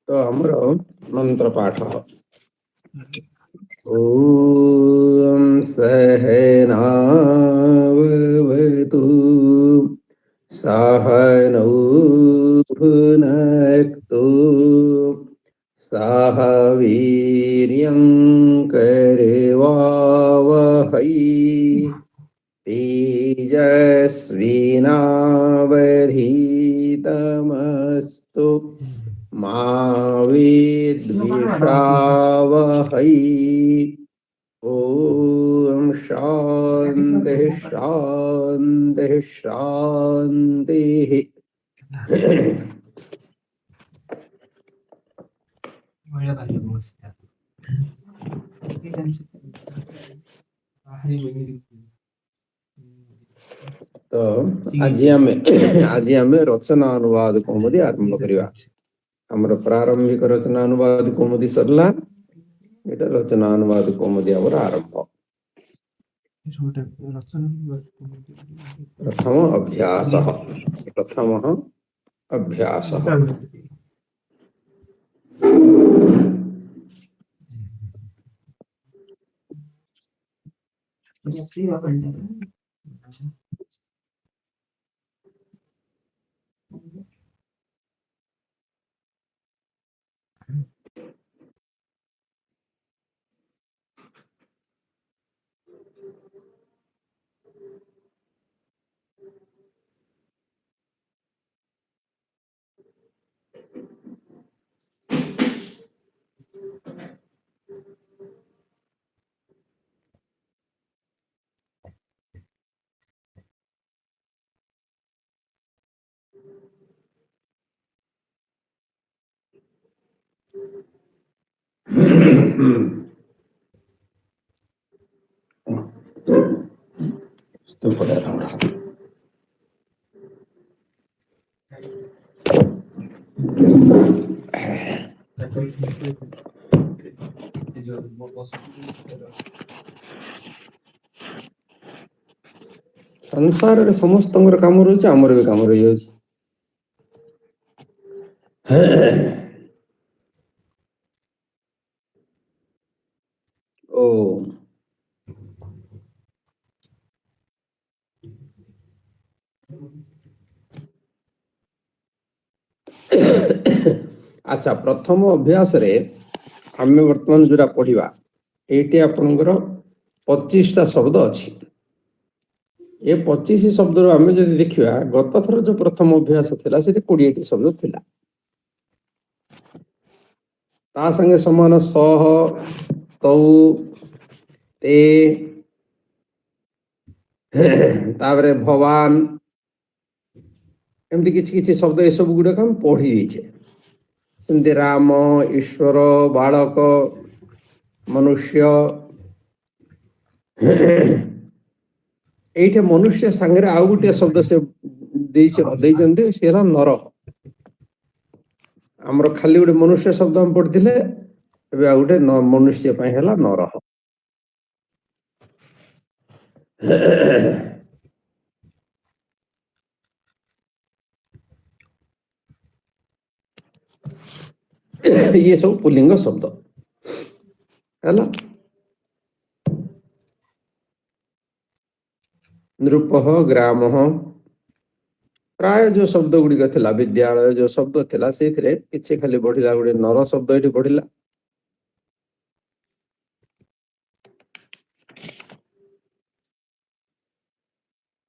तो हमर मंत्र पाठ ओम सहनावतु सहनौ भुनक्तु सह वीर्यं करवावहै तेजस्विनावधीतमस्तु मा विद्विषावहै ओम शांति शांति शांति। तो आज आम रचना अनुवाद कौमुदी आरंभ करवा। हमर प्रारंभिक रचना अनुवाद कौमुदी सरला, एटा रचना अनुवाद कौमुदी आवर आरंभ। प्रथम अभ्यास संसार रे समस्त काम रही आमर भी काम रही। ओ अच्छा, प्रथम अभ्यास रे आमे वर्तमान जोरा पढ़िबा एटी आपनकर 25टा शब्द अछि। ये 25 शब्द रो आमे जदि देखिबा गत थर जो प्रथम अभ्यास थिला सेटे 20टी शब्द थिला। ता संगे समान सह तौ ते ताबरे भगवान एमती किछि शब्द ए सब गुडा हम पढ़ी दैछे। सेमती राम, ईश्वर, बालक, मनुष्य। एठे मनुष्य संगे आउ गुटे शब्द से दैछन्ते से हला नर। हमर खाली गुटे मनुष्य शब्द हम पढ़थिले, एबे आ गुटे मनुष्य पय हला नर। ये सब पुल्लिंग शब्द है। नृप, ग्राम, प्राय जो शब्द गुड़िक थिला, विद्यालय जो शब्द थिला से किछि खाली बढ़िला गुटे नर शब्द एठी बढ़िला।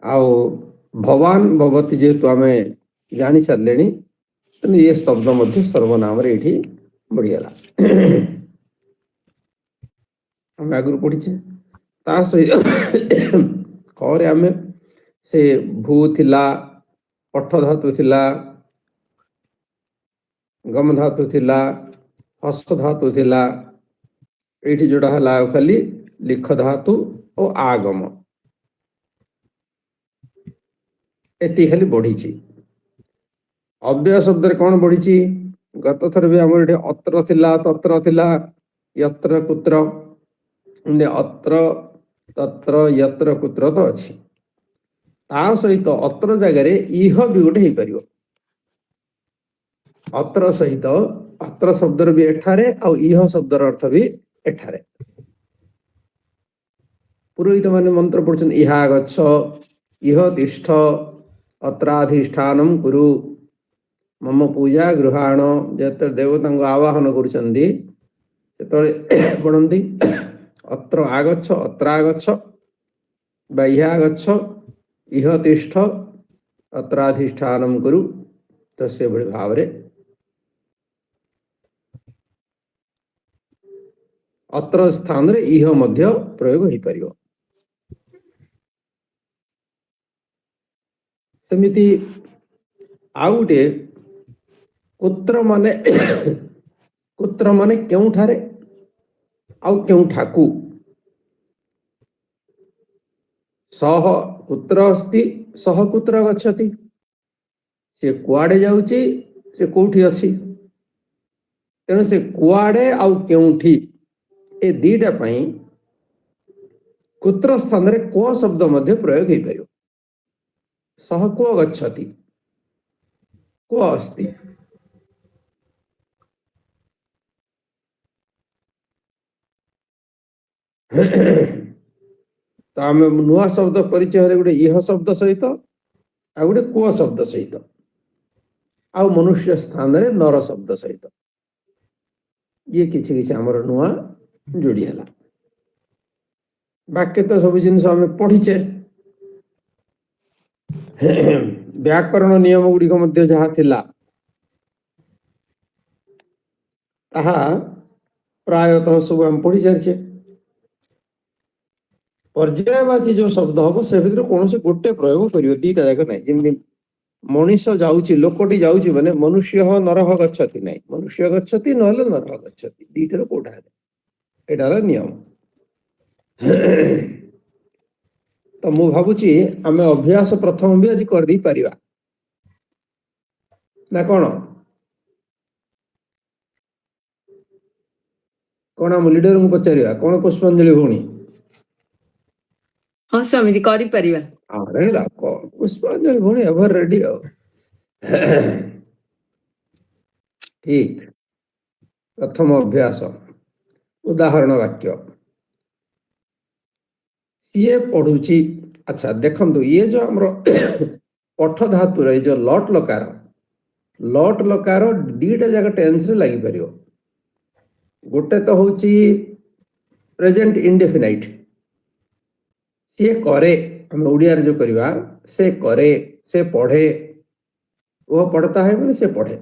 आओ भगवान भगवती जेहेतु आमे जानी सारलेनी, ये शब्द मध्य सर्वनाम रे एठी बढ़ियाला। हम आगु पढ़िछे ता सहित करे आमे से भू थिला, पठ धातु थिला, गम धातु थिला, हस्त धातु थिला, एठी जोड़ा हला खाली लिख धातु और आगम एति खाली बढ़ी। अव्यय शब्द रे कौन बढ़ी? गत थर भी हमर एठी अत्र थिला, तत्र थिला, यत्र कुत्र, अत्र तत्र यत्र कुत्र तो अछि। ता सहित अत्र जगह रे इह भी गोटे हे परियो। अत्र सहित अत्र शब्दर भी एठारे और इह शब्दर अर्थ भी एठारे पुरोहित माने मंत्र पढ़ुछन इहा गच्छ इह तिष्ठ अत्राधिष्ठानम कुरु मम पूजा गृहाण जत देवता को आवाहन करुचंदी पढ़ती अत्र आगच्छ अत्र आगच्छ बाह्या गच्छ इह तिष्ठ अत्राधिष्ठानम कुरु तस्य भଳି भावरे अत्र स्थान रे इह मध्य प्रयोग होई परियो समिति आउटे कुत्र माने क्यों ठारे आउ क्यों ठाकू सह कुत्र अस्ति सह कुत्र गच्छति से कुआडे जाउची से कोठी अछि तेणु से कुआडे आउ केउठी ए दीटा पई कुत्र स्थान रे को शब्द मध्य प्रयोग होई परियो सह को गच्छति को अस्ति तो आम नुआ शब्द परिचय गोटे इह शब्द सहित आ गोटे को शब्द सहित आ मनुष्य स्थान रे नर शब्द सहित ये किसी किसी आमर नुआ जोड़ी है बाक्य तो सब जिन आम पढ़ीचे व्याकरण नियम गुड़िक मध्य जहाँ थिला ताहा प्रायतः सब आम पढ़ी सारी पर्यायवाची जो शब्द हम से भीतर कौन से गोटे प्रयोग करियो दीटा जाक नहीं जमी मनीष जाऊँगी लोकटी जाऊँगी माने मनुष्य नरह गच्छति नहीं मनुष्य गच्छति ना नरह गच्छति दीटर कोटा एटार नियम तो मु भावुची आम अभ्यास प्रथम भी आज कर दी परिवा ना कौन कौन आम लीडर को पचारिया कौन पुष्पांजलि भौणी हाँ स्वामी जी करी परिवा अरे लाको पुष्पांजलि भौणी एवर रेडी हो ठीक प्रथम अभ्यास उदाहरण वाक्य सीए पढ़ुची अच्छा देखंतु ये जो हमरो पठ धातु रे जो लट लकार दीटा जगह टेंस रे लागि परियो गोटे तो होची प्रेजेंट इंडेफिनाइट सीए करे हम ओडिया रे जो करवा से करे से पढ़े वो पढ़ता है माने से पढ़े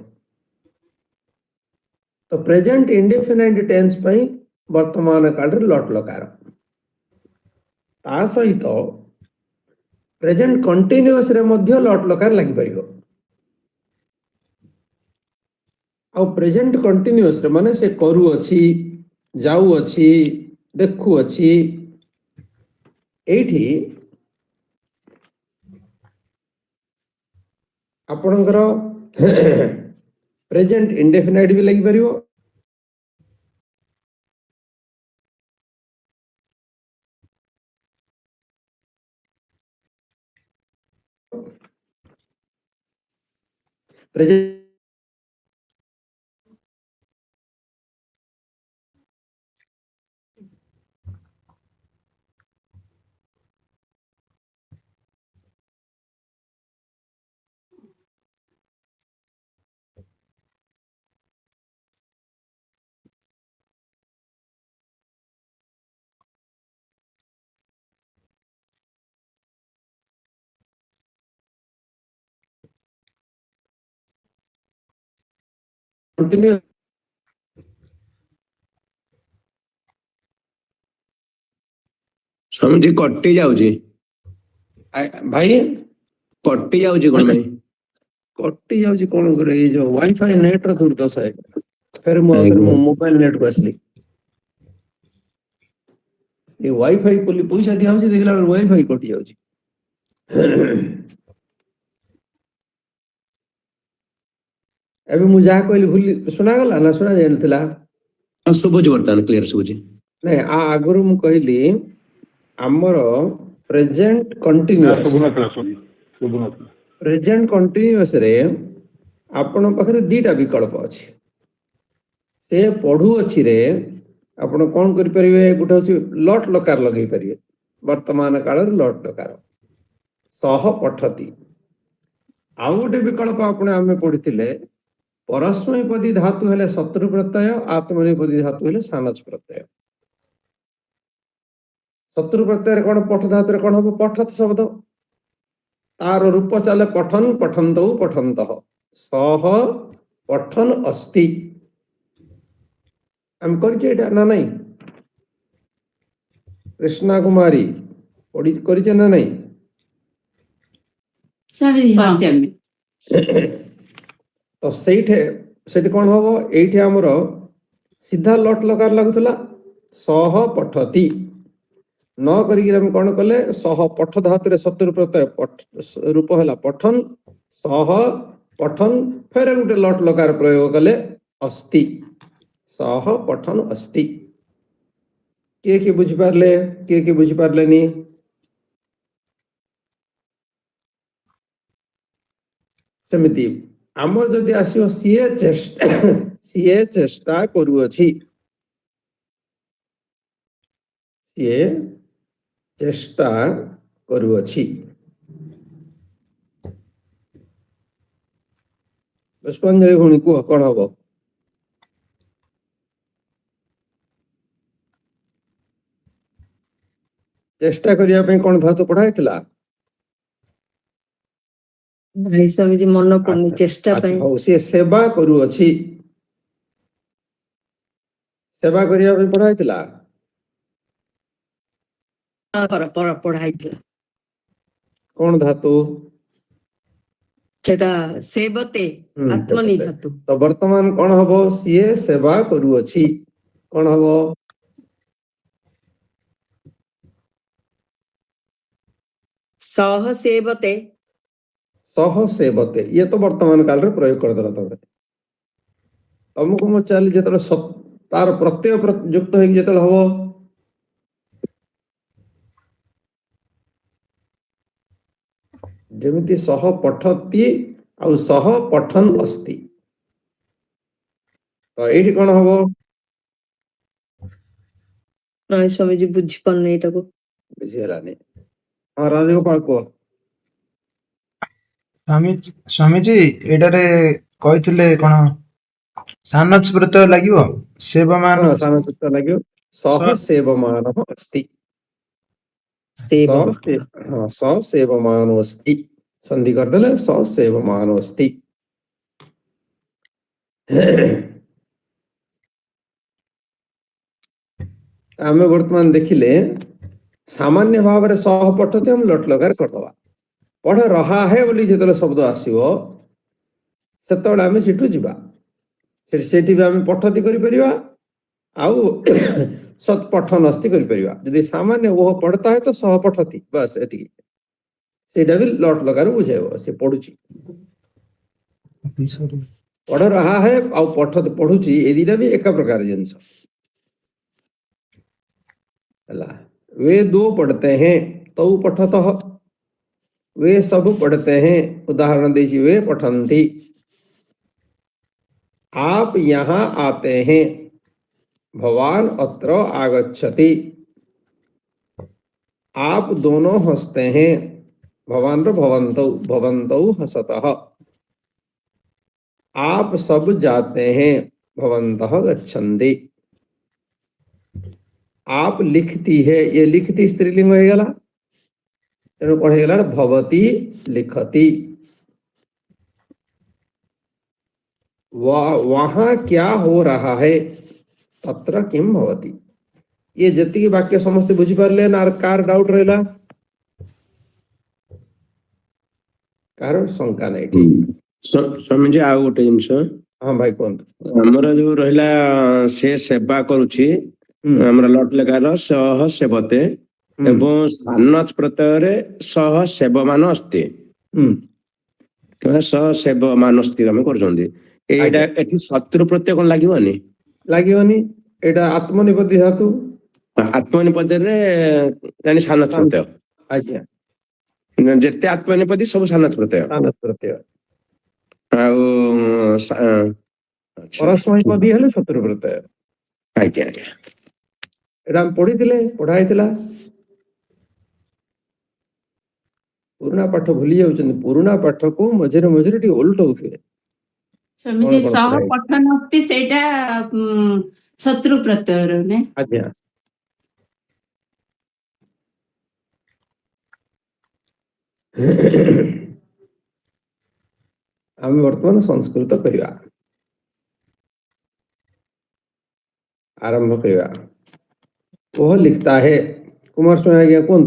तो प्रेजेंट इंडेफिनाइट टेंस पई वर्तमान काल रे लट लकार ता सहित प्रेजेंट कंटिन्यूअस रे मध्य लट लकार लागि परियो आ प्रेजेंट कंटिन्यूअस रे माने से करू अछि जाऊ अछि देखु अछि एठी आपणकर प्रेजेंट इंडेफिनाइट भी लागि परियो प्रेजेंट कंटिन्यू समझी कट्टी जाउची भाई कट्टी जाउची कोन भाई कट्टी जाउची कोन करे ये जो वाईफाई नेट रे दुर्दशा है फिर मो मोबाइल नेट को असली ये वाईफाई कोली पैसा दिया होची देखला वाईफाई कटि जाउची अबे मु जा कहली भूली सुना गला ना सुना जानथिला सुबुज वर्तमान क्लियर सुबुजी नहीं आ आगुरु मु कहली हमर प्रेजेंट कंटिन्यूअस प्रेजेंट कंटिन्यूअस रे आपण पाखरे दीटा विकल्प अछि से पढ़ू अच्छी रे आपण कौन करि परिवे गोटे होची लट लकार लगेई परिवे वर्तमान काल लट लकार सह पठती आउ गोटे विकल्प आपण आमे पढ़िथिले परस्मैपदी धातु हेले शत्रु प्रत्यय आत्मनेपदी धातु हेले सानच प्रत्यय शत्रु प्रत्यय कौन पठ धातु कौन हम पठत शब्द तार रूप चले पठन पठंत पठंत सह पठन अस्ति हम करछे एटा ना नहीं कृष्णा कुमारी पढ़ी करछे ना नहीं तो सेठी कौन हम ये आमर सीधा लट लकार लगुला सह पठती न करिक कौन कले सह पठ धातु शत्रु प्रत्यय रूप है पठन सह पठन फेर गोटे लट लकार प्रयोग कले अस्ति सह पठन अस्ति किए बुझिपारे किए बुझिपारे सेमती आमर जदि आसो सीए चेष्टा करुअछि सीए चेष्टा करुअछि पुष्पांजलि भूमि कह कौन हम चेष्टा करने कौन धातु पढ़ाई भाई स्वामी जी मन पड़नी चेष्टा सी सेवा करुअछि सेवा करने पढ़ाई पढ़ाई कौन धातु सेवते आत्मनि धातु तो वर्तमान कौन हम सीए सेवा करुअछि कौन हम सह सेवते ये तो वर्तमान काल रे प्रयोग कर देला तबे तुमको मो चल जेतले तार प्रत्यय युक्त हो जेतले हबो जेमिति सह पठती आ सह पठन अस्ति तो एठी कोन हबो नहीं स्वामी जी बुझी पन्ने एटा को बुझी हलानी हां राजगोपाल को स्वामी जी एटारे कहिथिले कोन सानच प्रत्यय लागिवो सेवमान सानच प्रत्यय लागिवो सह सेवमान अस्ति स सेवमान अस्ति संधि कर देले स सेवमान अस्ति आमे वर्तमान देखिले सामान्य भाव रे सह पठते हम लट लकार करदवा पढ़ रहा है बोली जेतले शब्द आसीबो सेतबेले आमे सिठु जिबा सेठी भी आमे पठती करि परिबा आउ सत पठन अस्ति करि परिबा यदि सामान्य वो पढ़ता है तो सह पठती बस एति सेटा भी लट लकार बुझाइबो से पढुची पढ़ रहा है आउ पठत पढुची ए दिना भी एक प्रकार जिंस हला वे दो पढ़ते हैं तो पठतः वे सब पढ़ते हैं उदाहरण दीजिए वे पठन्ति आप यहाँ आते हैं भवान अत्र आगच्छति आप दोनों हंसते हैं भवान रो भवन्तौ हसतः आप सब जाते हैं भवन्तः गच्छन्ति आप लिखती है ये लिखती स्त्रीलिंग हो गला तेणु कौन है भवती लिखती वहां क्या हो रहा है तत्र किम भवती ये जति वाक्य समस्त बुझी पारले ना कार डाउट रहला कार शंका नहीं ठीक स्वामी जी आउ गोटे जिंस हाँ भाई कौन हमर जो रहला से सेवा करूची हमर लट लकार सह सेवते एवं सानच प्रत्यय रे सह सेवमान अस्ति सह सेवमान अस्ति हम करजोंदी एटा एठी शत्रु प्रत्यय कोन लागिवनी एटा आत्मनिपदी धातु आत्मनिपदी रे यानी सानच प्रत्यय अच्छा जेते आत्मनिपदी सब सानच प्रत्यय ଆଚ୍ଛା परस्मैपदी हेले शत्रु प्रत्यय ଆଜ୍ଞା ଆଜ୍ଞା एटा हम पढ़ा ହେଇଥିଲା पुराना पाठ भूली जाउछन पुराना पाठ को मझिरे मझिरे टी उल्टौथिबे ସେମିତି कौन ସହ पढ़ा ହେଇଛି? ପଠନକ୍ତି ସେଇଟା ଶତ୍ରୁ ପ୍ରତ୍ୟୟର ନା ଆଜ୍ଞା ଆମେ ବର୍ତ୍ତମାନ ସଂସ୍କୃତ କରିବା आरंभ करिया वह लिखता है कुमार स्वामी आज्ञा कौन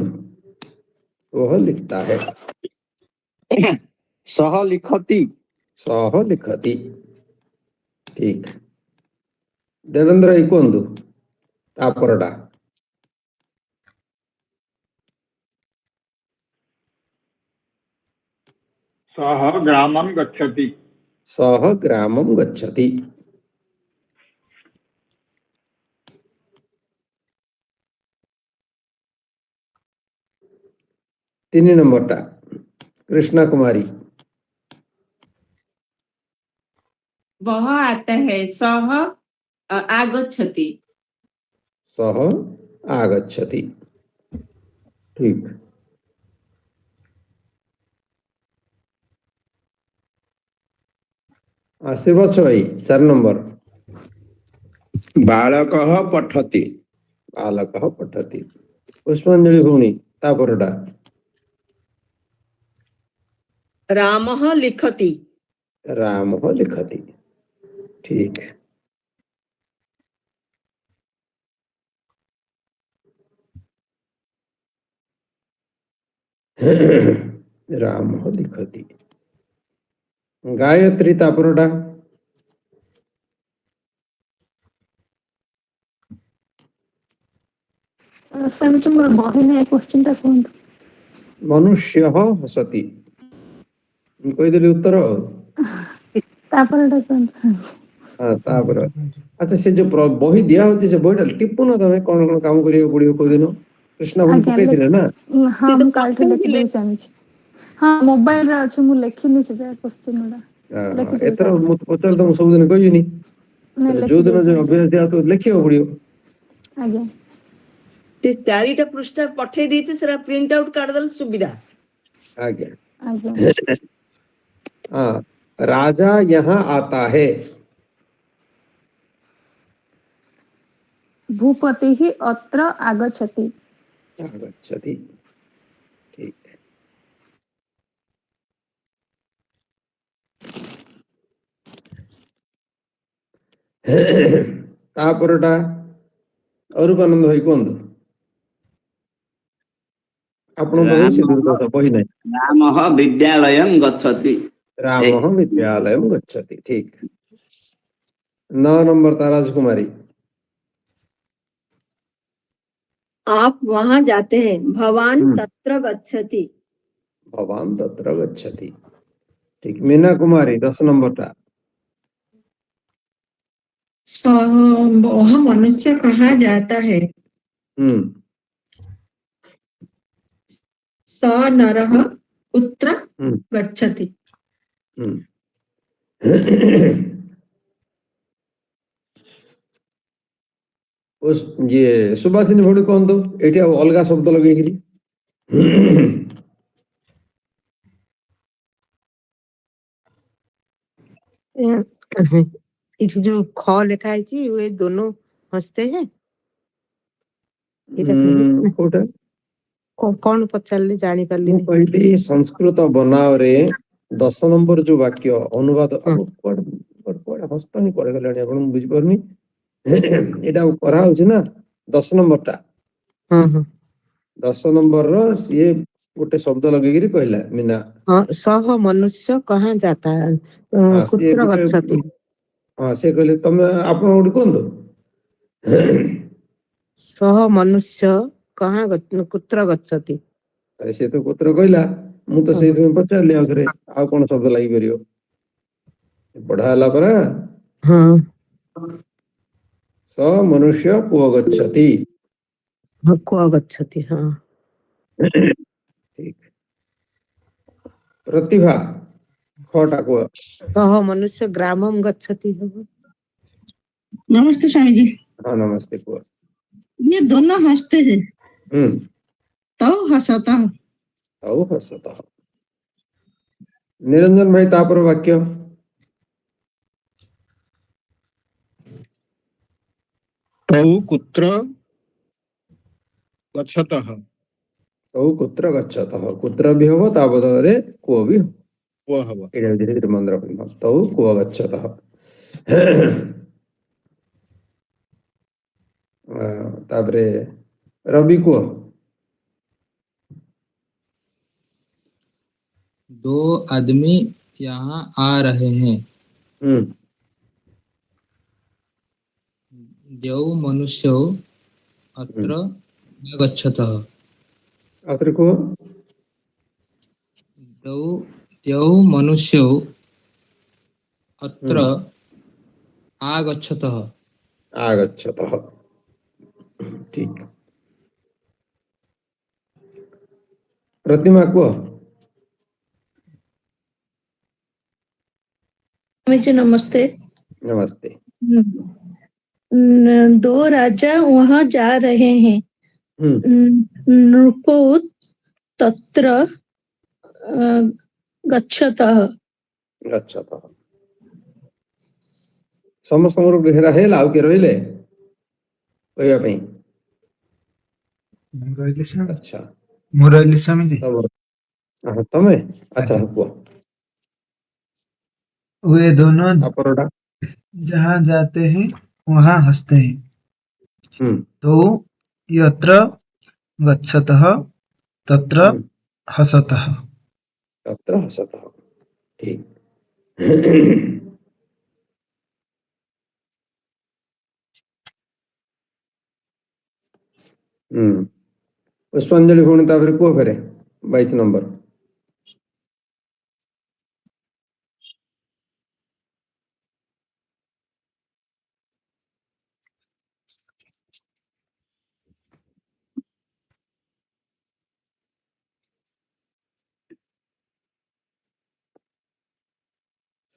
वह लिखता है ସହ ଲିଖତି सह लिखती ठीक देवेंद्र ई कौन तापरटा सः ग्रामं गच्छति सह ग्रामं गच्छति तीन नंबर टा कृष्णा कुमारी वह आता है सह आगच्छति सह आगच्छति ठीक आशीर्वाद भाई 4 नंबर ବାଳକः ପଠତି बालकः पठति पुष्पांजलि भूमि तापरटा रामः लिखति रामः लिखति ठीक रामः लिखति गायत्री तापरटा ସେମିତି ମୋର ବହି ନାହିଁ କ୍ୱେଶ୍ଚିନ୍ ଟା କୁହନ୍ତୁ मनुष्य हसति କହିଦେଲି ଉତ୍ତର ତାପରେ ଏଟା କୁହନ୍ତୁ ତାପରେ ଆଚ୍ଛା ସେ ଯୋଉ ବହି ଦିଆ ହଉଛି ସେ ବହିଟା ଟିପୁନ ତମେ କଣ କଣ କାମ କରିବାକୁ ପଡିବ କହିଦିନ କୃଷ୍ଣ ଭଳି ଆଜ୍ଞା ପକେଇଥିଲେ ନା ହଁ ତ ମୁଁ କାଲିଠୁ ପଠେଇଥିଲେ। ଲେଖିଦେବି ଚାହୁଁଛି ହଁ ମୋବାଇଲରେ ଅଛି ମୁଁ ଲେଖିନି ସେଟା କ୍ୱେଶ୍ଚିନ୍ ଗୁଡା ଲେଖିଦେବି ଏଥର କାଲି। ମୁଁ ପଚାରିଲି ତମକୁ ସବୁଦିନ କହିବିନି ନାଇଁ ଯୋଉ ଦିନ ଲେଖିଦେବି ଯୋଉ ଅଭ୍ୟାସ ଦିଆ ହଉଥିବ ଲେଖିବାକୁ ପଡିବ ଆଜ୍ଞା ते 4टा पृष्ठा पठेई ଦେଇଛି ସେଟା ପ୍ରିଣ୍ଟ ଆଉଟ୍ କାଢିଦେଲେ ସୁବିଧା आज्ञा ଆଜ୍ଞା हाँ राजा यहाँ आता है भूपतिः अत्र आगच्छति आगच्छति ठीक तापरटा अरूपानंद भाई कुहतु आपण से दुर्दशा बही ना रामः विद्यालयं गच्छति रामः विद्यालयं गच्छति ठीक 9 नंबर ताराज कुमारी आप वहां जाते हैं भवान तत्र गच्छति भवान तत्र गच्छति ठीक मीना कुमारी 10 नंबर टा वह मनुष्य कहाँ जाता है स नरः कुत्र गच्छति उस ये सुभाषिनी भोड़ी कौन तो एटी अलगा शब्द लगे जो ख लिखा है वे दोनों हंसते हैं कोटा कौन पचारे जानी पारली कहली संस्कृत बनाव रे 10 नंबर जो वाक्य अनुवाद हस्त ही पड़े गला आपण बुझी परनी एटा करा होची ना 10 नंबर टा 10 नंबर रो ये गोटे शब्द लगेगिरी कहला मीना सह मनुष्य कहाँ जाता है कुत्र गच्छति हां से कहले तमे आपण उडी कोन दो सह मनुष्य कहाँ कुत्र गच्छति अरे से तो कुत्र कहला मु तो से तुम पचारली आउथरे आ कोन शब्द लागि परियो पढ़ा हला पर हां स मनुष्य को गच्छति को गच्छति हां ठीक प्रतिभा खटा को सह मनुष्य ग्रामं गच्छति नमस्ते स्वामी जी। हाँ नमस्ते कुह। ये दोनों हंसते हैं हम्म तो हंसता हूँ। तौ हसतः। निरंजन भाई तापर वाक्य। तौ कुत्र गच्छतः। तौ कुत्र गच्छतः कुत्र भी हबो ता बदले कुह भी हबो। वो हव एटा धीरे धीरे मन रखना। तौ कुह गच्छतः। तापरे रवि कुह। दो आदमी यहाँ आ रहे हैं। द्वौ मनुष्यौ अत्र गच्छतः। अत्र कुह। द्वौ मनुष्यौ अत्र आगच्छतः। आगच्छतः। ठीक। प्रतिमा कुह। जी नमस्ते। नमस्ते। दो राजा वहां जा रहे हैं। नृपो तत्र गच्छतः। गच्छतः। समस्त घेरा है लाउ के रहिले कहया पई। मुरली स्वामी। अच्छा मुरली स्वामी जी। तमे अच्छा कुह। वे दोनों अपरोटा जहाँ जाते हैं वहाँ हंसते हैं। तो यत्र गच्छतः तत्र हसतः। तत्र हसतः। ठीक। पुष्पांजलि भूणि तापर कुह फेरे 22 नंबर।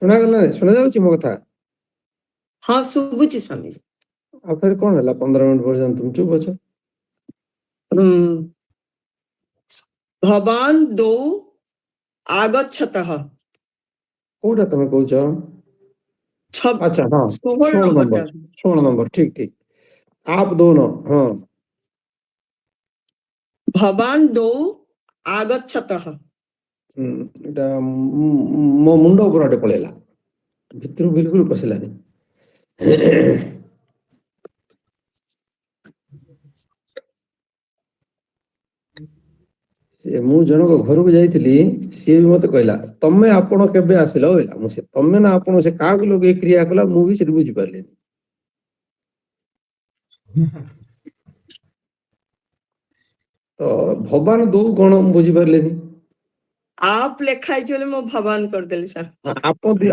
सुना गला सुना जाउची मो कथा। हाँ शुभुची स्वामी जी। आ फिर कौन है 15 मिनट पर्यंत तुम चुप अछ। भवान दो आगच्छतः। कोटा तमे कहउछ। अच्छा हाँ 16 नंबर ठीक ठीक। आप दोनों हाँ। भवान दो आगच्छतः। एटा मो मुंड ऊपर पळेला भितर बिल्कुल पसलानी। से मु जनक घर को जाइथिली सी भी मते कहला तमे आपण केबे आसिलो होइला मु से तमे ना आपण से का को लोग क्रिया कला मु भी से बुझी पारले। तो भगवान दो कोन बुझी पारले नी। आप लेखाई चले मो भगवान कर देले सर।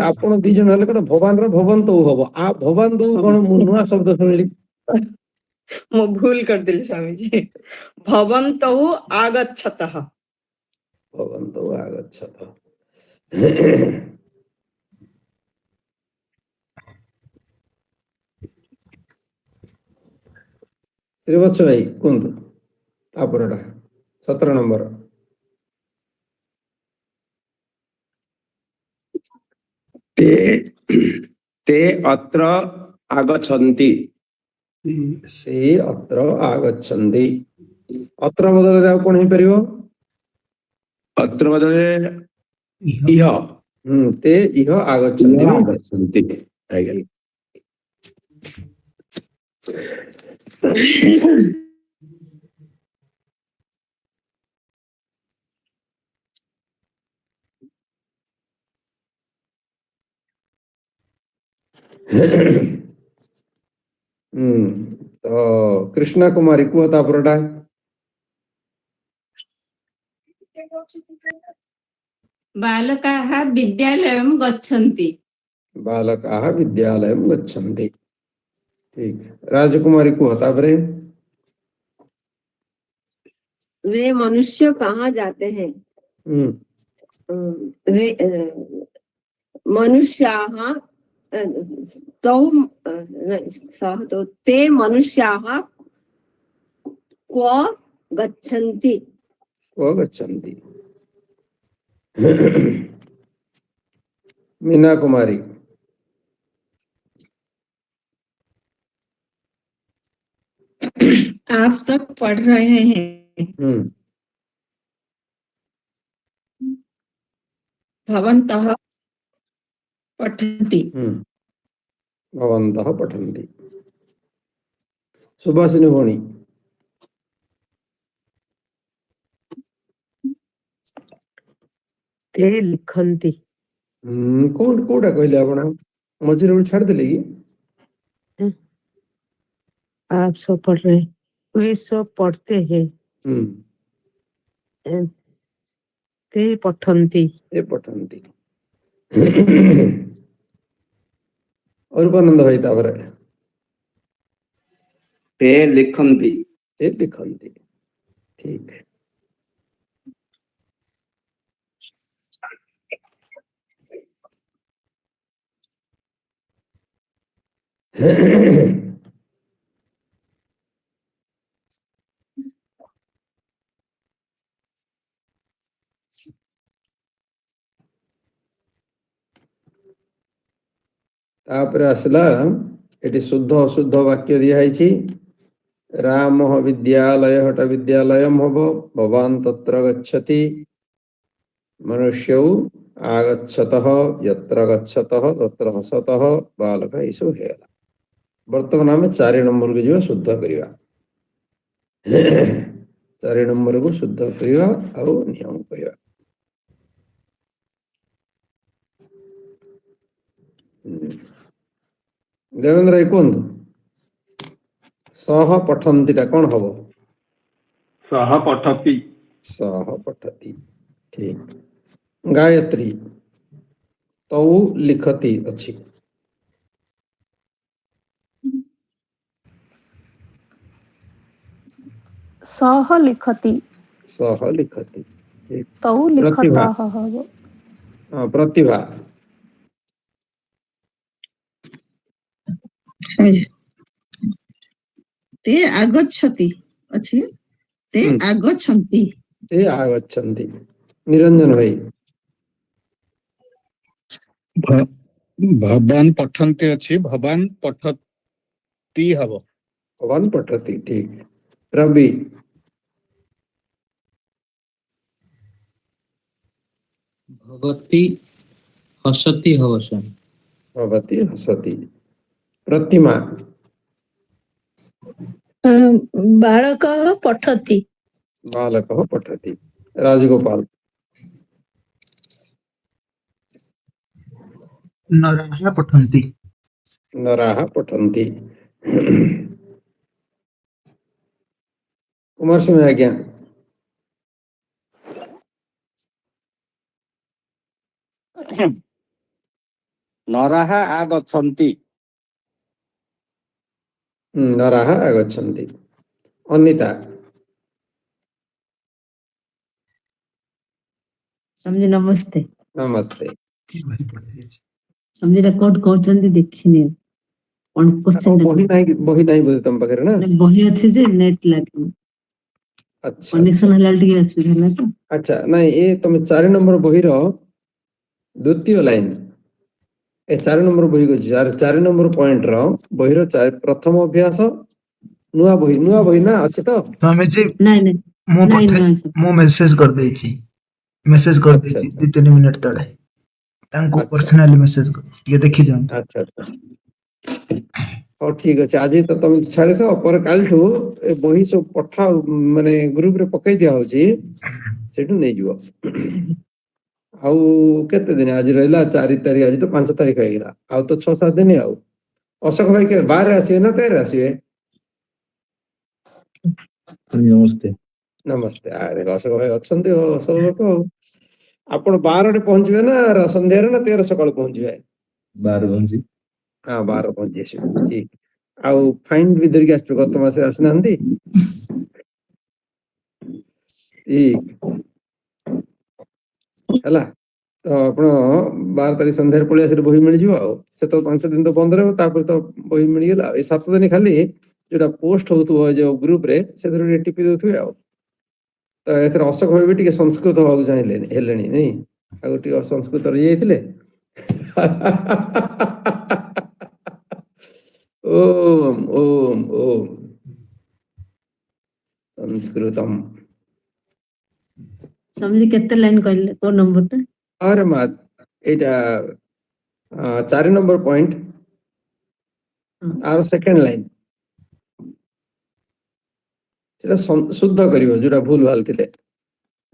आपण दी जन हले कोन भगवान रो भवन तो हबो आ भगवान दो कोन मु नुआ शब्द सुनली। मो भूल कर देले स्वामी जी। भवन तो आगच्छतः। भवन तो आगच्छतः। श्रीवत्स भाई कुंतु आपरडा 17 नंबर। ते अत्र आगच्छन्ति। ते अत्र आगच्छन्ति। अत्र बदले आ कोन ही परियो। अत्र बदले इह। ते इह आगच्छन्ति। आगच्छन्ति आज्ञा। तो कृष्णा कुमारी को तापरटा। बालकाः विद्यालयं गच्छन्ति। बालकाः विद्यालयं गच्छन्ति। ठीक। राजकुमारी को तापरे। वे मनुष्य कहाँ जाते हैं। वे मनुष्याः तौ सः तो ते मनुष्याः क्व गच्छन्ति क्व गच्छन्ति। मीना कुमारी। आप सब पढ़ रहे हैं। भवन्तः पठन्ति। भवन्तः पठन्ति। सुभाषिनी भौणी। ते लिखन्ति। कोड कोडा कहले आपण मझिरे छाड़ देले कि आप सब पढ़ रहे हैं, वे सब पढ़ते हैं। ते पठन्ति। ते पठन्ति। और आनंद भाई तापर ते लिखन्ति। ते लिखन्ति। ठीक है। तापर आसला एटी शुद्ध अशुद्ध वाक्य दिया है। राम विद्यालय हट विद्यालय हम भवान तत्र गच्छति मनुष्यौ आगच्छतः यत्र गच्छतः तत्र हसतः बालक ऐसो हेला। वर्तमान आम 4 नंबर को जो शुद्ध करिवा 4 नंबर को शुद्ध करिवा और नियम करिवा। देवेंद्र भाई कौन सह पठन्ति टा कौन हबो? सह पठति। सह पठति। ठीक। गायत्री तौ लिखति अछि। सह लिखति। सह लिखति। ठीक। तौ लिखतः हबो। हां प्रतिभा। ते आगच्छति अछि। ते आगच्छन्ति। ते आगच्छन्ति। निरंजन भाई। भवान पठन्ते अछि भवान पठति हबो। भवान पठति। ठीक। रवि। भवती हसति हवसन्। भवती हसति। प्रतिमा। बालकः पठति। बालकः पठति। राजगोपाल। नराः पठन्ति। नराः पठन्ति। कुमार सिंह आज्ञा। नराः आगच्छन्ति। नराः आगच्छन्ति। अनिता। समझे नमस्ते। नमस्ते। समझे कोड कहउचंदी देखिने कोन क्वेश्चन बही नाही बोले तम पाखरे ना बही अछि जे नेट लागे। अच्छा कनेक्शन हला टिके असुविधा ना तो। अच्छा नहीं ए तुम 4 नंबर बही रो द्वितीय लाइन ए 4 नंबर बही को 4 नंबर पॉइंट रो बही रो प्रथम अभ्यास नुआ बही ना अछि तो स्वामी जी नहीं मो मेसेज कर देछि। मेसेज कर देछि 2-3 मिनिट तळे तांको पर्सनली मेसेज कर ये देखि जान। अच्छा अच्छा और ठीक अछि आज तो तुम छाड़े तो पर काल ठो ए बही सब पठा माने ग्रुप रे पकई दिया होछि सेठु नै जिवो। आउ केते दिन आज रहला 4 तारीख आज तो 5 तारीख हो गेला आउ तो 6-7 दिन आउ अशोक भाई के 12 आसीए ना 13 आसीए। नमस्ते। नमस्ते। अरे अशोक भाई अछंती हो सब लोग आपण 12 रे पहुंचबे ना संध्या रे ना 13 सकाळ पहुंचबे 12 पहुंची। हां 12 पहुंची से ठीक। आउ फाइन भी दर के आस्ते गत मासे आसनांती ठीक हला तो आपण 12 तारीख संध्यारे पळि आसी बही मिल जिवो आ से तो 5 दिन तो बंद रहबो तापर तो बही मिल गेला ए 7 दिन खाली जोटा पोस्ट होतु जो ग्रुप रे से थोड़ी टिपी दोथु आ तो एथर अशोक भाई भी टिके संस्कृत होगा चाहिए हेलेनी नहीं आगो टिके संस्कृत रे जाइथिले ओम ओम ओम संस्कृतम समझी केते लाइन कहले को नंबर टा अरे मात एटा 4 नंबर पॉइंट आर सेकंड लाइन सेटा शुद्ध करिवो जोटा भूल भाल थिले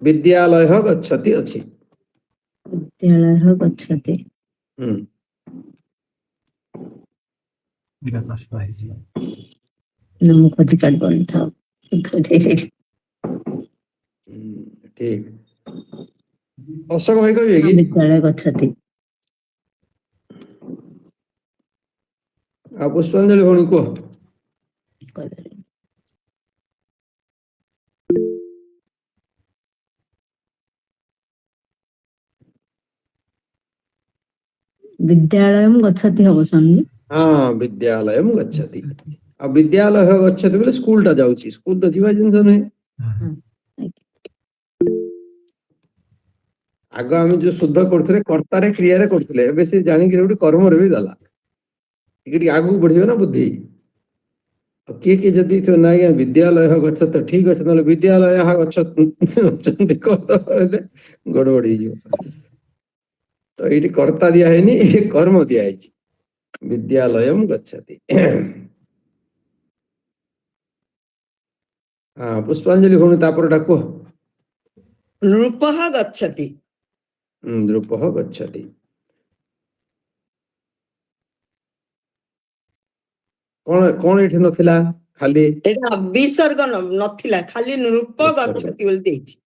विद्यालय गच्छति अछि विद्यालय गच्छति नमो कथि काट बन था ठीक अशोक भाई कहिए कि विद्यालय गच्छति आ पुष्पांजलि भौणी को विद्यालयम गच्छति हबो समझी हाँ विद्यालयम गच्छति अब विद्यालय गच्छति बोले स्कूल टा जाउची स्कूल तो जीवा जिंस नै आग आम जो शुद्ध करथले कर्ता रे क्रिया रे करथले एबे से जानि कि कर्म रे भी दला टिके आगु बढ़ियो ना बुद्धि के जदि तो ना विद्यालय गच्छत तो ठीक अछि नले विद्यालय गच्छन्ति गड़बड़ी जो तो ये कर्ता दिया है ये कर्म दिया है विद्यालयम गच्छति हाँ पुष्पांजलि भौणी तापर डाको नृपः गच्छति नृपः गच्छति कौन कौन एठी नथिला खाली एटा विसर्ग नथिला खाली नृप गच्छति बोल देछि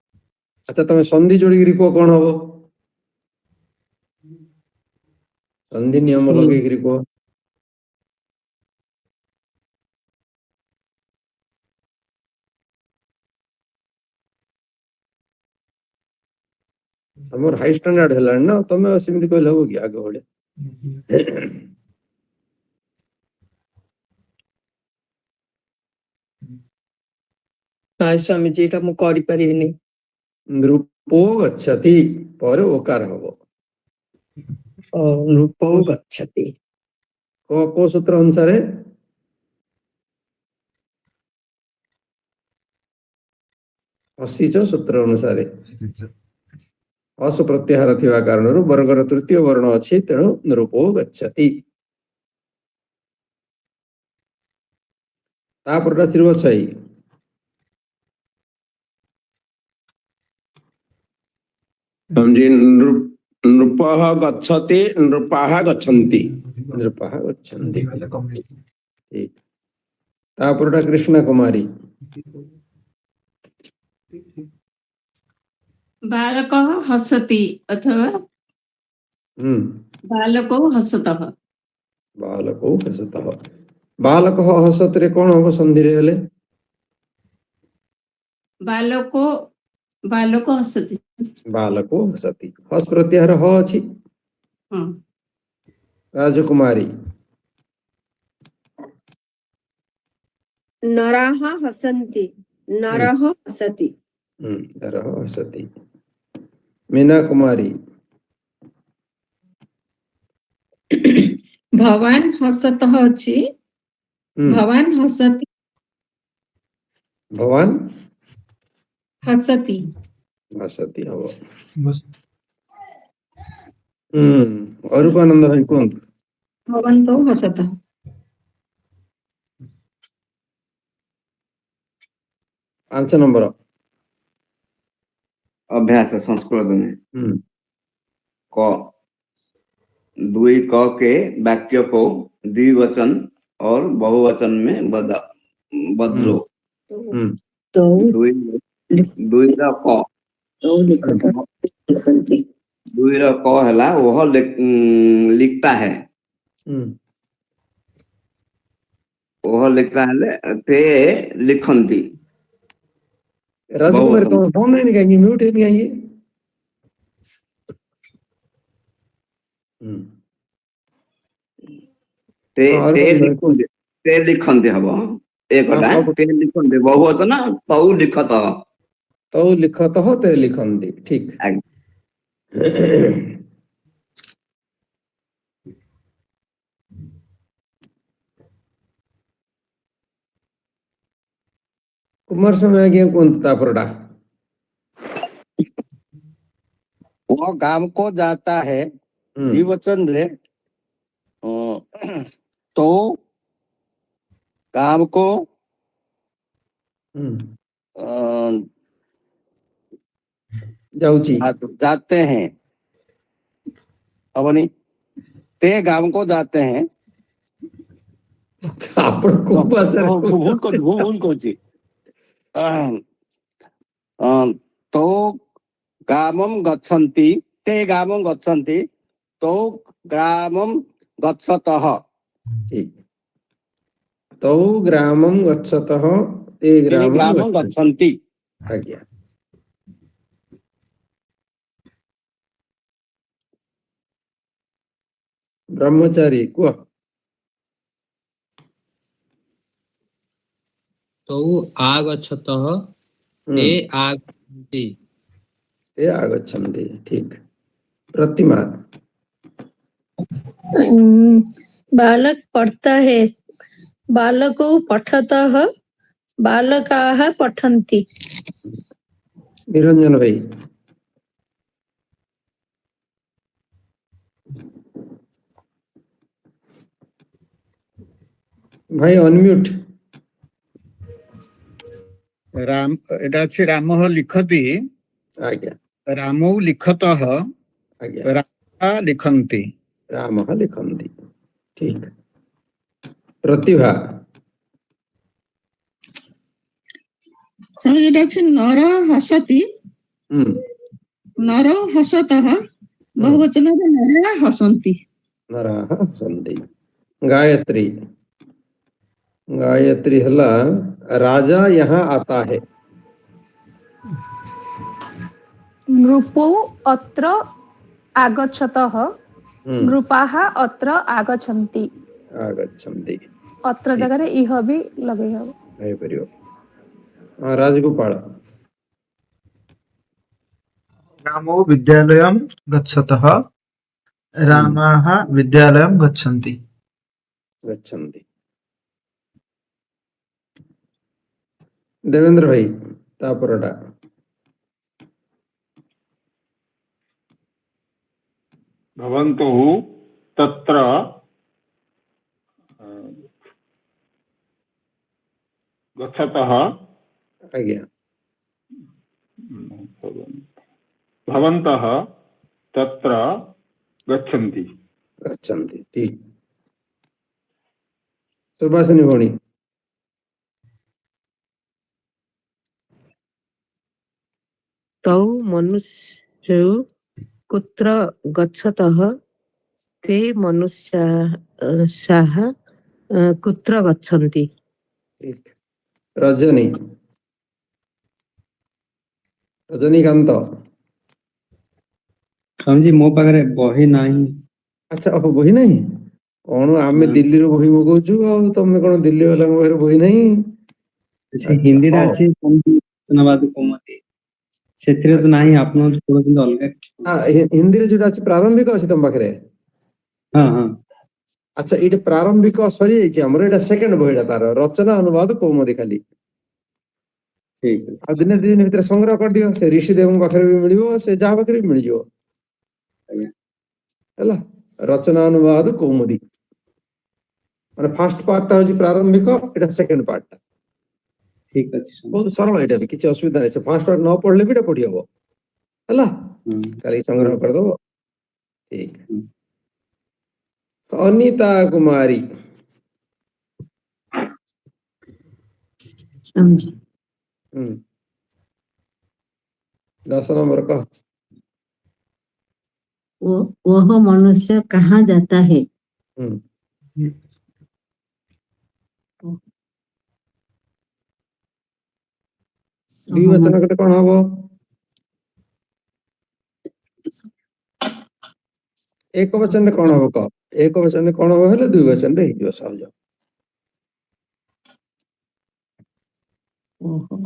अच्छा तमे संधि जोड़ी गिरी को कौन हबो संधि नियम लगे गिरी को तमर हाई स्टैंडर्ड हेला ना तमे सिमिति कहले हो कि आगे होले नाय स्वामी जी एटा मु करि परिबिनी नृपो गच्छति पर ओकार हबो नृपो गच्छति को सूत्र अनुसार है असीच सूत्र अनुसार अस प्रत्याहार थिवा कारणरु वर्गर तृतीय वर्ण अछि तेणु नृपो गच्छति तापरटा श्रीवत्सई समझी नृपः गच्छति नृपाः गच्छन्ति नृपाः गच्छन्ति ठीक तापरटा कृष्णा कुमारी बालकः हसति अथवा बालको हसतः बालको हसतः बालकः हसत रे कोन हो संधि रे हेले बालको हसति बालको हसति हस प्रत्याहार ह अछि राजकुमारी नराः हसन्ति नरः हसति नरः हसति मीना कुमारी भवान हसतः अछि भवान हसति भवान हसति हसति हबो अरूपानंद भाई कोन भवन्तो हसतः पांच नंबर अभ्यास संस्कृत में क दुई क के वाक्य को द्विवचन और बहुवचन में बदलो तो दुई क तो लिखते दुई क हला वह लिखता है वह लिखता है ते लिखंती राजकुमारी तो फोन नहीं कहेंगे म्यूट नहीं कहेंगे ते और ते कौन है? लिखन्ते ते लिखन्ते हबो एकटा हाँ, अब ते लिखन्ते बहुवचन तौ लिखतः तो लिखत हो ते लिखन्ति ठीक। कुमार स्वामी आज्ञा कौन तापरडा वो काम को जाता है द्विवचन रे तो काम को जाते हैं अब नहीं ते गांव को जाते हैं भूल को जी तो ग्रामं गच्छन्ति ते ग्रामं गच्छन्ति तो ग्रामं गच्छतः ठीक। तो ग्रामं गच्छतः ते ग्रामं गच्छन्ति आज्ञा। ब्रह्मचारी को तो आगच्छतः ते आगच्छन्ति ते आगच्छन्ति ठीक। प्रतिमा बालक पढ़ता है बालको पठतः बालकाः पठन्ति। निरंजन भाई भाई अनम्यूट। राम एटा अछि रामः लिखति आज्ञा रामौ लिखतः आज्ञा रामः लिखन्ति रामः लिखन्ति ठीक। प्रतिभा स्वामी एटा अछि नर हसति नर हसतः बहुवचन नर हसन्ति नराः हसन्ति। गायत्री गायत्री हला राजा यहाँ आता है नृपो अत्र आगच्छतः नृपाः अत्र आगच्छन्ति। आगच्छन्ति अत्र जगह इह भी लगे हबो नहीं परियो। राजगोपाल रामो विद्यालयं गच्छतः रामाः विद्यालयं गच्छन्ति। गच्छन्ति। देवेंद्र भाई तापरडा भवन्तः तत्र गच्छतः आज्ञा भवन्तः तत्र गच्छन्ति गच्छन्ति ठीक। सुभाषिनी भोणी तौ मनुष्यौ कुत्र गच्छतः ते मनुष्याः कुत्र गच्छन्ति। ठीक। रजनी रजनीकांत समझी मो पाखरे बही नाही। अच्छा अब बही नहीं कौन आमे दिल्ली रो बही मगौଛୁ ଆଉ ତମେ କଣ ଦିଲ୍ଲୀ वालाଙ୍କ ପାଖରେ ବହି ନାହିଁ। हिंदी रा अछि सुनबाद कोमति ସେଥିରେ ତ ନାହିଁ ଆପଣ କହୁଛନ୍ତି ଅଲଗା। हां हिंदी रे जोटा अछि प्रारंभिक अछि तम पाखरे। हां हां अच्छा एटा प्रारंभिक सरी जाइछि हमर एटा सेकंड बहिडा तार रचना अनुवाद कौमुदी खाली ठीक है। आ दिन दिन भीतर संग्रह कर दियो से ऋषि देवଙ୍କ पाखरे भी मिलियो से जहा पाखरे भी मिल जियो हला रचना अनुवाद कौमुदी माने फर्स्ट पार्ट होजी प्रारंभिक एटा सेकंड पार्ट ठीक अछि। बहुत सरल एटा भी किछ असुविधा नै से फर्स्ट पार्ट न पढ़ले भी एटा पढ़ी हबो हला खाली संग्रह कर दो ठीक। अनीता कुमारी समझी 10 नंबर का वह मनुष्य कहाँ जाता है द्विवचन कटे कोन हबो एक वचन कौन हम कह एक वचन कौन हम हेले दुई वचन रे हिजो सहज ओहो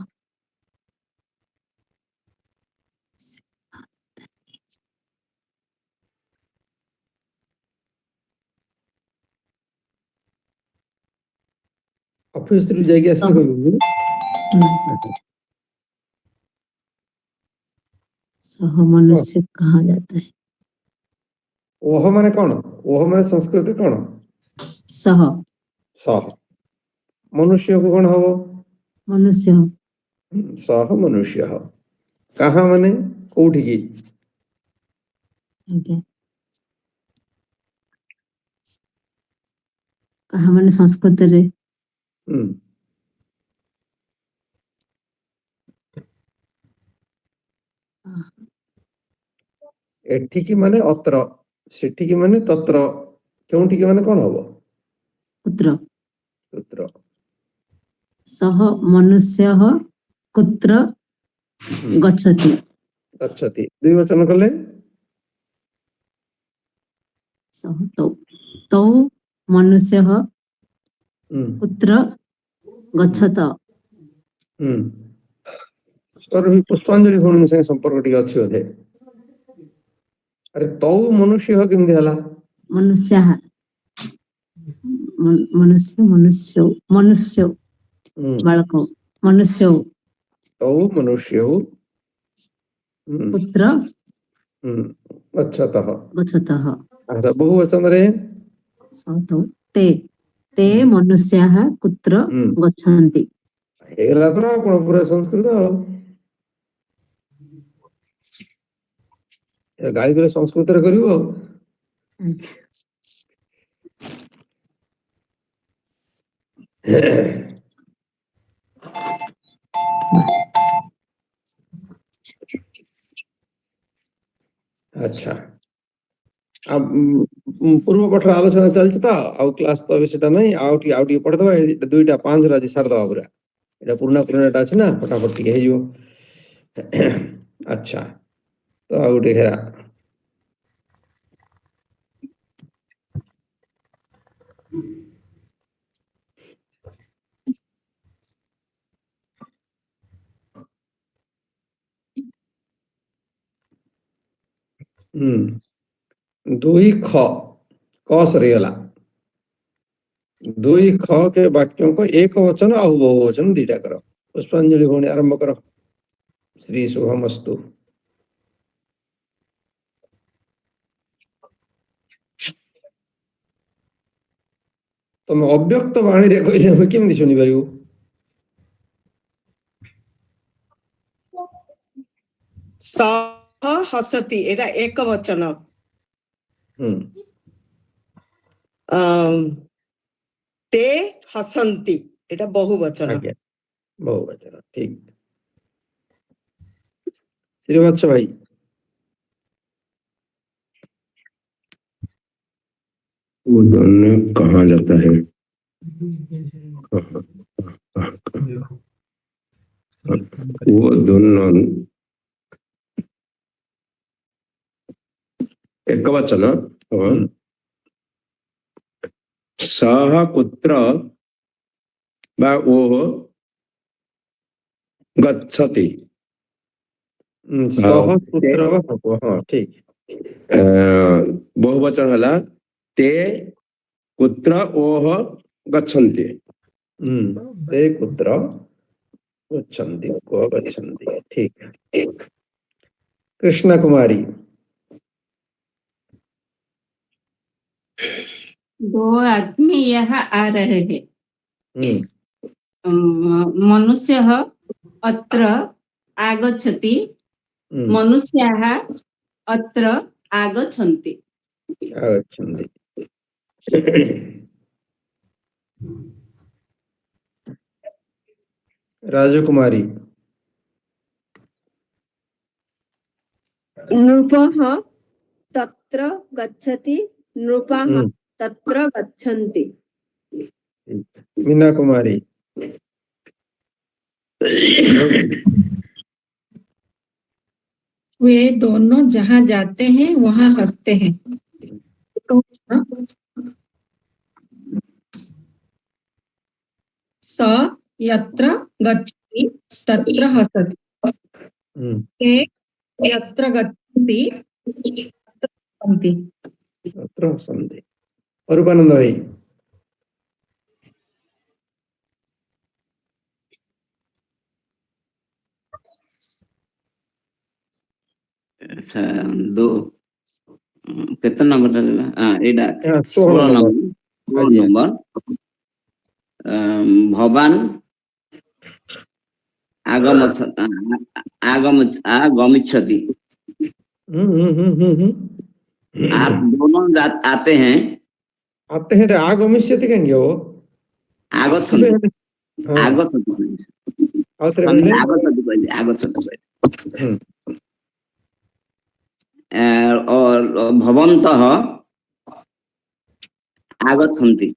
ऑफिस रू जाके असले कहबो सह मनुष्य कहा जाता है ओह माने कौन ओह माने संस्कृत कौन सह सह मनुष्य को कौन हबो मनुष्य सह मनुष्य कहाँ माने कोठी की आज्ञा कहा माने संस्कृत रे एठिकी माने अत्र सेठिकी माने तत्र केउठिकी माने कौन हबो कुत्र पुत्र सह मनुष्यः कुत्र गच्छति गच्छति दुई वचन कले सह तौ मनुष्यः कुत्र गच्छत तोर भी पुष्पांजलि भूमि से संपर्क टिके अछि ओधे अरे तौ मनुष्य केमि हला मनुष्यः मनुष्य बालक मनुष्य तौ मनुष्य पुत्र गच्छतः गच्छतः बहुवचन रे तौ ते मनुष्याः कुत्र गच्छन्ति हेला तो कोन पूरा संस्कृत गाली करे संस्कृत रे करिवो अच्छा अब पूर्व पठ आलोचना चलछि त आ क्लास तो अभी सेटा नहीं आउटी पढ़ दबा दुईटा 5 राजी सार दबा पूरा एटा पुराना अछि ना फटाफट के हेजियो अच्छा तो आउटी हेरा दुई ख क सरीगला दुई ख के वाक्यों को एक वचन और बहुवचन दीटा करो पुष्पांजलि होने आरंभ करो श्री शुभमस्तु तुम अव्यक्त वाणी रे कहले हम केमि सुनि परिबो सह हसति एटा एक वचन ते हसन्ति एटा बहुवचन बहुवचन ठीक श्रीवत्स भाई वो दोनों कहाँ जाता है वो दोनों एक वचन सह कुत्र बा ओह गच्छति सह पुत्र हां ठीक बहुवचन हला ते कुत्र ओह गच्छन्ति ते कुत्र गच्छन्ति को गच्छन्ति ठीक कृष्ण कुमारी दो आदमी यहाँ आ रहे हैं मनुष्य अत्र आगच्छति मनुष्याः अत्र आगच्छन्ति राजकुमारी नृपः तत्र गच्छति नृपाः तत्र गच्छन्ति मीना कुमारी वे दोनों जहाँ जाते हैं वहाँ हंसते हैं स यत्र गच्छति तत्र हसति। ते यत्र गच्छन्ति तत्र हसन्ति। तत्र हसन्ति। अरूपानंद भाई दो केते नंबर रहला एडा 16 नंबर भवान आगमिष्यति। आप दोनों आते हैं आगमिष्यति कहेंगे वो आगच्छन्ति और भवन्तः आगच्छन्ति।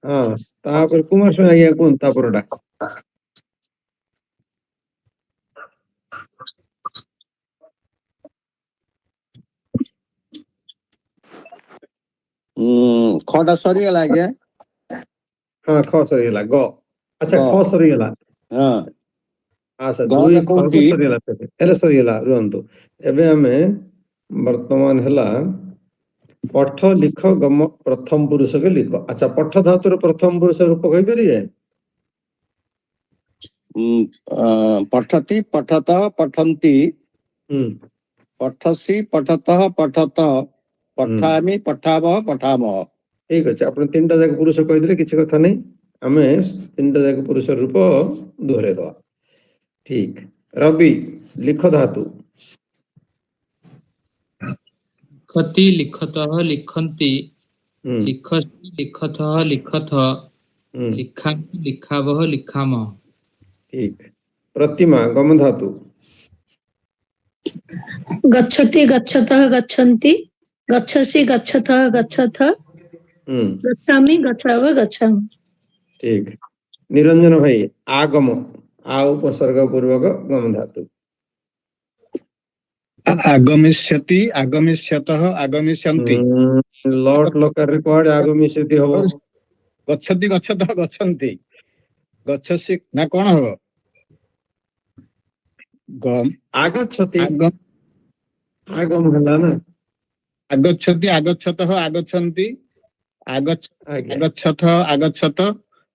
हाँ तापर कुमार स्वामी कौन तापरडा खटा सरीगला आज्ञा। हाँ ख सरीगला ग अच्छा ख सरीगला हाँ अच्छा दुई ख सरीगला एले सरीगला रुहंतु एबे हमें वर्तमान हला पठ लिख गम प्रथम पुरुष के लिख। अच्छा पठ धातुर प्रथम पुरुष रूप कहि परिए पठति पठतः पठन्ति पठसि पठतः पठत पठामि पठावः पठामः। ठीक अच्छे आप तीन जाक पुरुष कहीदे किसी कथा नहीं आम तीन जाक पुरुष रूप दोहरे दवा। ठीक रवि लिख धातु लिखति लिखतः लिखन्ति लिखसि लिखतः लिखथ लिखामि लिखावः लिखामः। ठीक प्रतिमा गम धातु गच्छति गच्छतः गच्छन्ति गच्छसि गच्छतः गच्छथ गच्छामि गच्छावः गच्छामि। ठीक निरंजन भाई आगम आ उपसर्ग पूर्वक गम धातु आगमिष्यति आगमिष्यतः आगमिष्यन्ति लॉट लकार रे कोड आगमिष्यति हो गच्छति गच्छतः गच्छन्ति गच्छसि ना कोन हो गम आगच्छति आगम हला ना आगच्छति आगच्छतः आगच्छन्ति आगच्छतः आगच्छत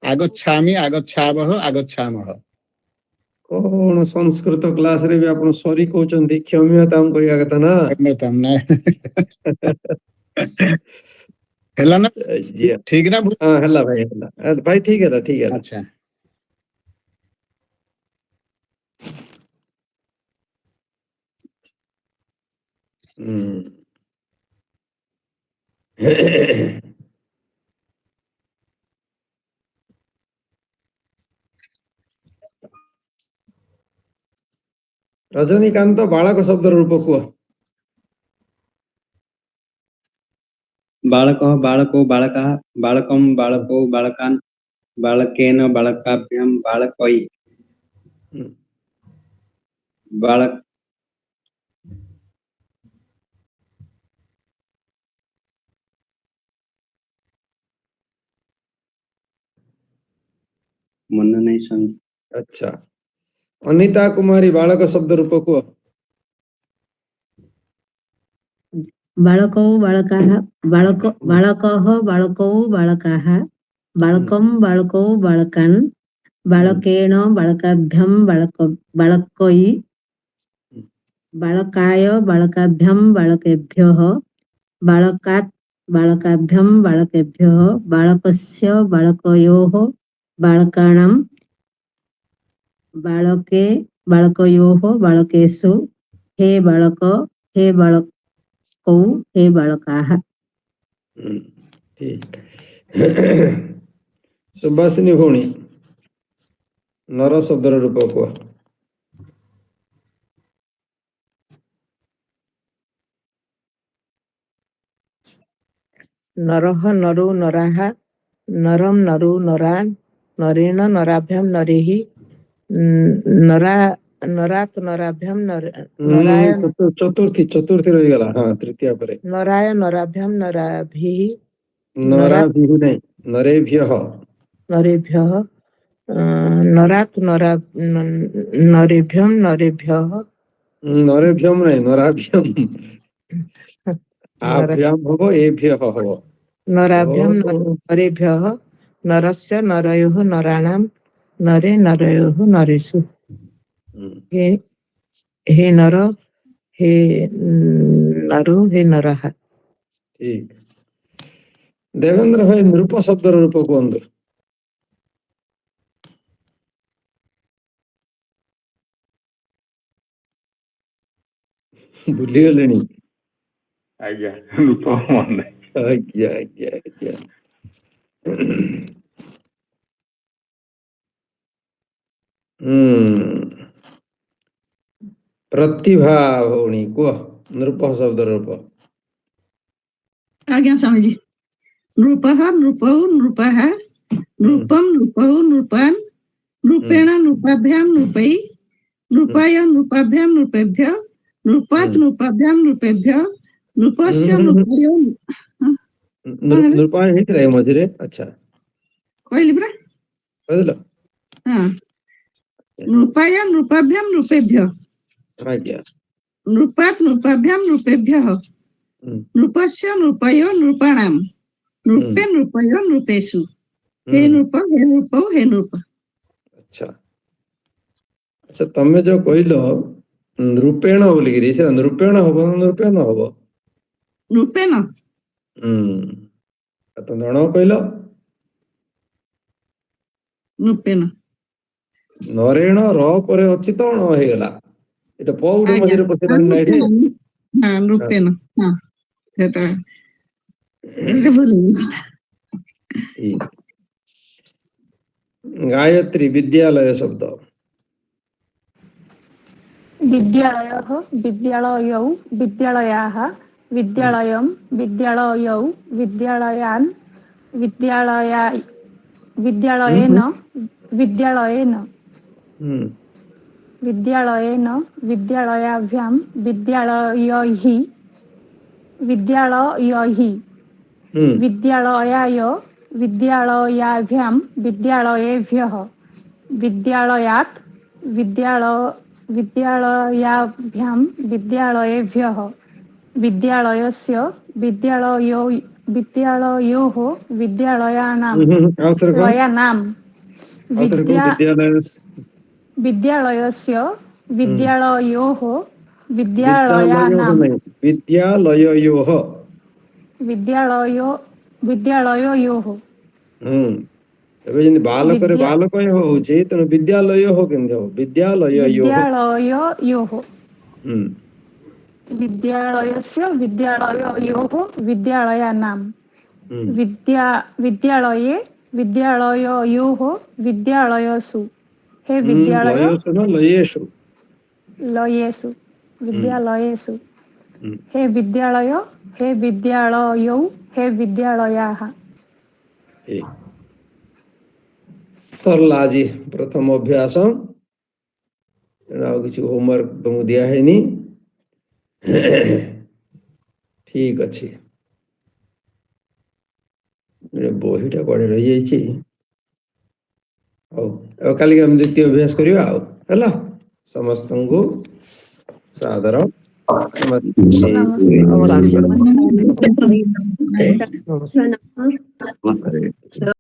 आगच्छामि आगच्छावः आगच्छामः। कौन संस्कृत क्लास रे भी आपण सॉरी कहउचंती क्षम्यताम कहिया कथा ना क्षम्यताम ना हेला ना ठीक ना हां हेला भाई ठीक है ठीक है। अच्छा रजनीकांत बालक शब्द रूप कुह बालकः बालको बालकः बालकं बालको बालकान् बालकेन बालकाभ्यां बालकै बालक मन नहीं समझ। अच्छा अनिता कुमारी बालक शब्द रूप कुह बालकौ बालकाः बालकः बालकौ बालकाः बालकं बालकौ बालकान् बालकेन बालकाभ्यां बालकै बालकाय बालकाभ्यां बालकेभ्यः बालकात् बालकाभ्यां बालकेभ्यः बालकस्य बालकयोः बालकानां बालके बालकयोः बालकेषु हे बालक हे बालकौ हे बालकाः। ठीक सुभाषिनी भौणी नर शब्द रूप कुह नरः नरो नराः नरम नरु नरान नरेण नराभ्याम नरेहि नरा नरात नराभ्याम नराय चतुर्थी रही गला। हाँ तृतीय परे नराय नराभ्याम नराभिः नराभिः नहीं नरेभ्यः नरेभ्यः नरात नरेभ्यम नरेभ्यः नरेभ्यम नहीं नराभ्यम आभ्याम हवो एभ्यः हवो नराभ्याम नरेभ्यः नरस्य नरयोः नराणां नरे नरयोः नरेषु। हे नर हे नरो हे नरः। ठीक देवेंद्र भाई नृप शब्द रूप कहतु। भूली गले आज्ञा रूप मन आज्ञा आज्ञा आज्ञा प्रतिभा भौणी कह नृप शब्द रूप। आज्ञा स्वामी जी। नृपः नृपौ नृपः नृपं नृपौ नृपान् नृपेण नृपाभ्यां नृपै नृपाय नृपाभ्यां नृपेभ्यः नृपात् नृपाभ्यां नृपेभ्यः नृपस्य नृपयो नृपा हिट रहे मझे। अच्छा कहली परा कहलो हां नृपाय नृपाभ्यां नृपेभ्यः आज्ञा नृपात् नृपाभ्यां नृपेभ्यः नृपस्य नृपयो नृपाणां नृपे नृपयो नृपेषु हे नृप हे नृपौ हे नृप। अच्छा अच्छा तमे जो कहलो नृपेण बोलिकी से नृपेण हबो नृपेण हबो नृपेण तो जण कहलो नृपेण नरेण र परे अछि तो न हे गला एटा पौड मझिरे पछिरा नाइडे हां नृपेण हां हेता एटा बोली गायत्री विद्यालय शब्द। विद्यालयः विद्यालयौ विद्यालयाः विद्यालयं विद्यालयौ विद्यालयान् विद्यालयेन विद्यालयेन विद्यालयेन विद्यालयाभ्यां विद्यालयैः विद्यालयैः विद्यालयाय विद्यालयाभ्यां विद्यालयेभ्यः विद्यालयात् विद्यालयाभ्यां विद्यालयेभ्यः विद्यालयस्य विद्यालयोः विद्यालयानां विद्यालयस्य विद्यालयोः विद्यालयानां विद्यालयोः एबे जन बालक रे बालक होउची तने विद्यालय हो केंदे हो विद्यालयोः विद्यालयस्य विद्यालयोः विद्यालयानां विद्यालये विद्यालयोः विद्यालयसु हे लयेषु विद्यालयेषु हे विद्यालय हे विद्यालयौ हे विद्यालयाः। सरला जी प्रथम अभ्यास किसी होमवर्क तुमको दिया है नी ठीक अच्छे बहीटा कड़े रही जाइए काली हम द्वितीय अभ्यास करियो आओ हला समस्त को सादर नमस्ते।